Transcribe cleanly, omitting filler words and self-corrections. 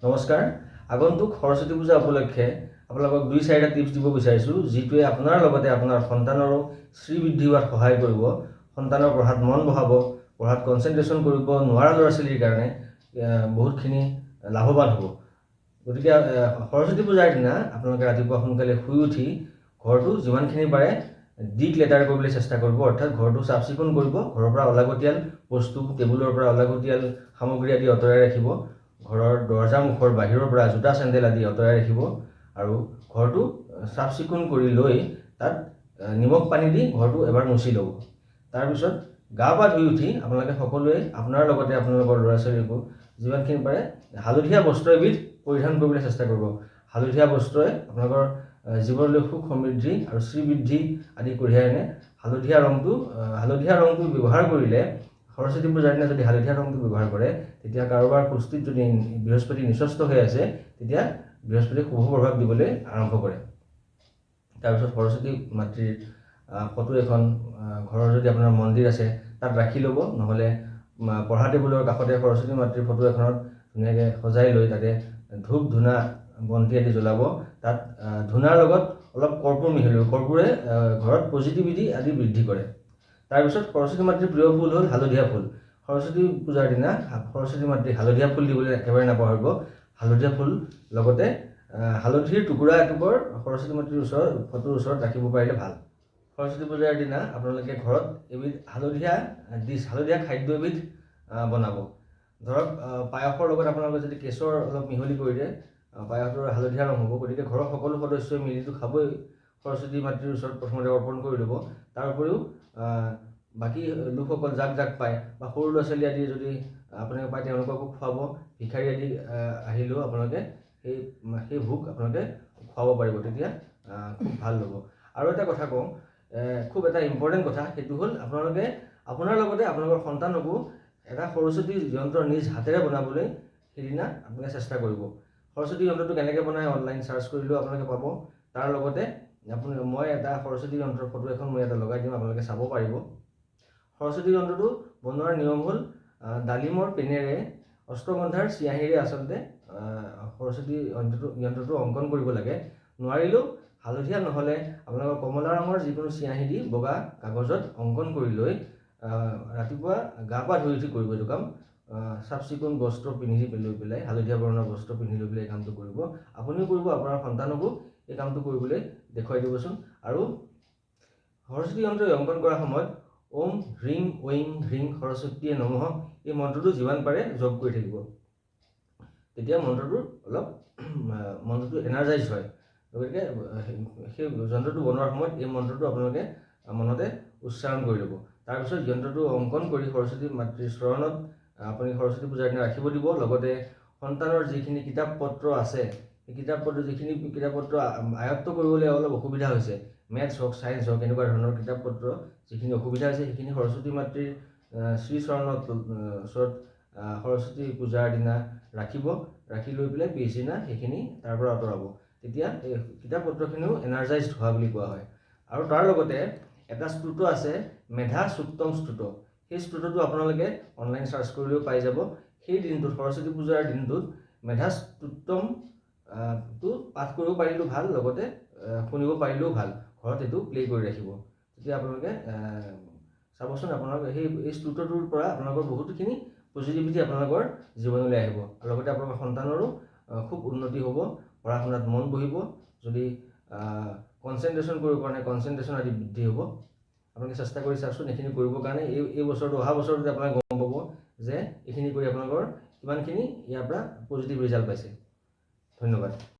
নমস্কাৰ। আগন্তুক সৰস্বতী পূজা উপলক্ষে আপোনালোকক 2-4টা টিপছ দিব বিচাৰিছোঁ, যিটোৱে আপোনাৰ লগতে আপোনাৰ সন্তানৰো শ্ৰীবৃদ্ধি হোৱাত সহায় কৰিব, সন্তানৰ পঢ়াত মন বহাব, পঢ়াত কনচেনট্ৰেশ্যন কৰিব নোৱাৰা ল'ৰা ছোৱালীৰ কাৰণে বহুতখিনি লাভৱান হ'ব। গতিকে সৰস্বতী পূজাৰ দিনা আপোনালোকে ৰাতিপুৱা সোনকালে শুই উঠি ঘৰটো যিমানখিনি পাৰে ডিক্লেটাৰ কৰিবলৈ চেষ্টা কৰিব, অৰ্থাৎ ঘৰটো চাফ চিকুণ কৰিব, ঘৰৰ পৰা অলাগতিয়াল বস্তু, টেবুলৰ পৰা অলাগতিয়াল সামগ্ৰী আদি আঁতৰাই ৰাখিব, ঘৰৰ দৰজা মুখৰ বাহিৰৰ পৰা জোতা চেণ্ডেল আদি আঁতৰাই ৰাখিব আৰু ঘৰটো চাফ চিকুণ কৰি লৈ তাত নিমখ পানী দি ঘৰটো এবাৰ মুচি ল'ব। তাৰপিছত গা পা ধুই উঠি আপোনালোকে সকলোৱে আপোনাৰ লগতে আপোনালোকৰ ল'ৰা ছোৱালীকো যিমানখিনি পাৰে হালধীয়া বস্ত্ৰ এবিধ পৰিধান কৰিবলৈ চেষ্টা কৰিব। হালধীয়া বস্ত্ৰই আপোনালোকৰ জীৱনলৈ সুখ সমৃদ্ধি আৰু শ্ৰীবৃদ্ধি আদি কঢ়িয়াই আনে। হালধীয়া ৰংটো ব্যৱহাৰ কৰিলে, সৰস্বতী পূজাৰ দিনা যদি হালধীয়া ৰংটো ব্যৱহাৰ কৰে, তেতিয়া কাৰোবাৰ পুষ্টিত যদি বৃহস্পতি নিচস্ত হৈ আছে, তেতিয়া বৃহস্পতিয়ে শুভ প্ৰভাৱ দিবলৈ আৰম্ভ কৰে। তাৰপিছত সৰস্বতী মাতৃৰ ফটো এখন ঘৰৰ যদি আপোনাৰ মন্দিৰ আছে তাত ৰাখি ল'ব, নহ'লে পঢ়া টেবুলৰ কাষতে সৰস্বতী মাতৃৰ ফটো এখনত ধুনীয়াকৈ সজাই লৈ তাতে ধূপ ধূনা বন্তি আদি জ্বলাব। তাত ধূনাৰ লগত অলপ কৰ্পূৰ মিহলি, কৰ্পূৰে ঘৰত পজিটিভিটি আদি বৃদ্ধি কৰে। তাৰপিছত সৰস্বতী মাতৃৰ প্ৰিয় ফুল হ'ল হালধীয়া ফুল। সৰস্বতী পূজাৰ দিনা সৰস্বতী মাতৃক হালধীয়া ফুল দিবলৈ একেবাৰে নাপাহৰিব। হালধীয়া ফুল লগতে হালধিৰ টুকুৰা এটুকুৰ সৰস্বতী মাতৃৰ ফটোৰ ওচৰত ৰাখিব পাৰিলে ভাল। সৰস্বতী পূজাৰ দিনা আপোনালোকে ঘৰত এবিধ হালধীয়া খাদ্য এবিধ বনাব। ধৰক পায়সৰ লগত আপোনালোকে যদি কেশৰ অলপ মিহলি কৰি দিয়ে, পায়সটোৰ হালধীয়া ৰং হ'ব। গতিকে ঘৰৰ সকলো সদস্যই মিলিটো খাবই। সৰস্বতী মাতৃৰ ওচৰত প্ৰথমতে অৰ্পণ কৰি ল'ব। তাৰ উপৰিও বাকী লোকসকল যাক পায় বা সৰু ল'ৰা ছোৱালী আদি যদি আপোনালোকে পায় তেওঁলোককো খুৱাব। ভিক্ষাৰী আদি আহিলেও আপোনালোকে সেই ভোগ আপোনালোকে খুৱাব পাৰিব, তেতিয়া খুব ভাল হ'ব। আৰু এটা কথা কওঁ, খুব এটা ইম্পৰ্টেণ্ট কথা, সেইটো হ'ল আপোনালোকে আপোনাৰ লগতে আপোনালোকৰ সন্তানকো এটা সৰস্বতী যন্ত্ৰ নিজ হাতেৰে বনাবলৈ সেইদিনা আপোনালোকে চেষ্টা কৰিব। সৰস্বতী যন্ত্ৰটো কেনেকৈ বনায় অনলাইন চাৰ্চ কৰিলেও আপোনালোকে পাব। তাৰ লগতে মই এটা সৰস্বতী যন্ত্ৰৰ ফটো এখন মই ইয়াতে লগাই দিম, আপোনালোকে চাব পাৰিব। সৰস্বতী যন্ত্ৰটো বনোৱাৰ নিয়ম হ'ল ডালিমৰ পেনেৰে অষ্টগন্ধাৰ চিয়াঁহীৰে আচলতে সৰস্বতী যন্ত্ৰটো অংকন কৰিব লাগে। নোৱাৰিলেও হালধীয়া নহ'লে আপোনালোকৰ কমলা ৰঙৰ যিকোনো চিয়াঁহী দি বগা কাগজত অংকন কৰি লৈ ৰাতিপুৱা গা পা ধুই উঠি কৰিব এইটো কাম। চাফ চিকুণ বস্ত্ৰ পিন্ধি লৈ পেলাই, হালধীয়া বৰণৰ বস্ত্ৰ পিন্ধি লৈ পেলাই এই কামটো কৰিব। আপুনিও কৰিব, আপোনাৰ সন্তানকো এই কামটো কৰিবলৈ দেখুৱাই দিবচোন। আৰু সৰস্বতী যন্ত্ৰ অংকন কৰাৰ সময়ত ওম হ্ৰীং ঐং হ্ৰীং সৰস্বতীয়ে নমঃ এই মন্ত্ৰটো যিমান পাৰে জপ কৰি থাকিব। তেতিয়া মন্ত্ৰটো এনাৰ্জাইজ হয়। গতিকে সেই যন্ত্ৰটো বনোৱাৰ সময়ত এই মন্ত্ৰটো আপোনালোকে মনতে উচ্চাৰণ কৰি ল'ব। তাৰপিছত যন্ত্ৰটো অংকন কৰি সৰস্বতী মাতৃৰ চৰণত আপুনি সৰস্বতী পূজাৰ দিনা ৰাখিব দিব। লগতে সন্তানৰ যিখিনি কিতাপ পত্ৰ আছে, সেই যিখিনি কিতাপ পত্ৰ আয়ত্ত কৰিবলৈ অলপ অসুবিধা হৈছে, মেথছ হওক ছায়েন্স হওক, এনেকুৱা ধৰণৰ কিতাপ পত্ৰ যিখিনি অসুবিধা হৈছে, সেইখিনি সৰস্বতী মাতৃৰ শ্ৰীচৰণত ওচৰত সৰস্বতী পূজাৰ দিনা ৰাখিব। ৰাখি লৈ পেলাই পিছদিনা সেইখিনি তাৰ পৰা আঁতৰাব। তেতিয়া এই কিতাপ পত্ৰখিনিও এনাৰ্জাইজড হোৱা বুলি কোৱা হয়। আৰু তাৰ লগতে এটা স্তোত্ৰ আছে, মেধা চুক্তম স্তোত্ৰ। সেই স্তোত্ৰটো আপোনালোকে অনলাইন চাৰ্চ কৰিলেও পাই যাব। সেই দিনটোত, সৰস্বতী পূজাৰ দিনটোত মেধা চুক্তমটো পাঠ কৰিব পাৰিলেও ভাল, লগতে শুনিব পাৰিলেও ভাল। ঘৰত এইটো প্লে কৰি ৰাখিব। তেতিয়া আপোনালোকে চাবচোন, আপোনালোকে এই স্তোত্ৰটোৰ পৰা আপোনালোকৰ বহুতখিনি পজিটিভিটি আপোনালোকৰ জীৱনলৈ আহিব। আৰু লগতে আপোনালোকৰ সন্তানৰো খুব উন্নতি হ'ব, পঢ়া শুনাত মন বহিব। যদি কনচেনট্ৰেশ্যন কৰিব কাৰণে কনচেনট্ৰেশ্যন আদি বৃদ্ধি হ'ব। আপোনালোকে চেষ্টা কৰি চাওকচোন এইখিনি কৰিবৰ কাৰণে। এই বছৰটো, অহা বছৰটোতে আপোনালোকে গম পাব যে এইখিনি কৰি আপোনালোকৰ কিমানখিনি ইয়াৰ পৰা পজিটিভ ৰিজাল্ট পাইছে। ধন্যবাদ।